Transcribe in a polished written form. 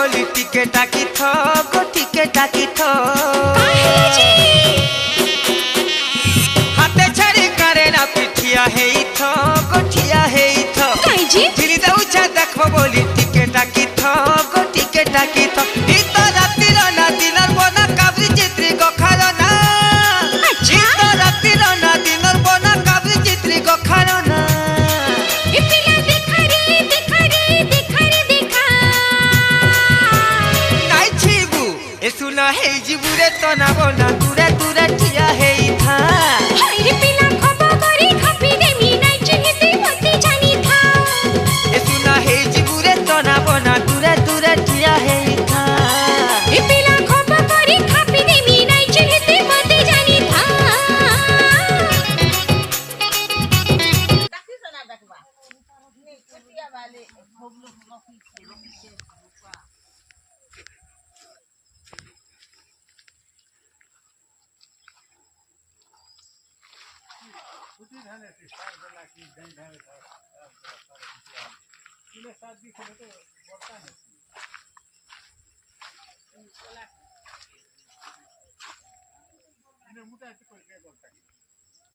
बोली टिके टाकी थो गो टिके टाकी थो हाथे छड़ी करे ना पिठिया है थो गोठिया है थो झिली दउछा देखो बोली टिके टाकी थो गो टिके टाकी थो इतो राती ना दिनर बना काबरी चित्री गो खालो ना इतो राती ना दिनर बना काबरी चित्री गो खालो ना सुना है जीवरे तो ना बोला दूरे दूरे ठिया है था हाय रे पिला खबा करी खपी दे मी नाइ चिहिते मते जानी था ए सुना है जीवरे तो ना बोला दूरे दूरे ठिया है था ए पिला खबा करी खपी दे मी नाइ चिहिते मते जानी था ताकि सुना देखबा ने कटिया वाले भोगलो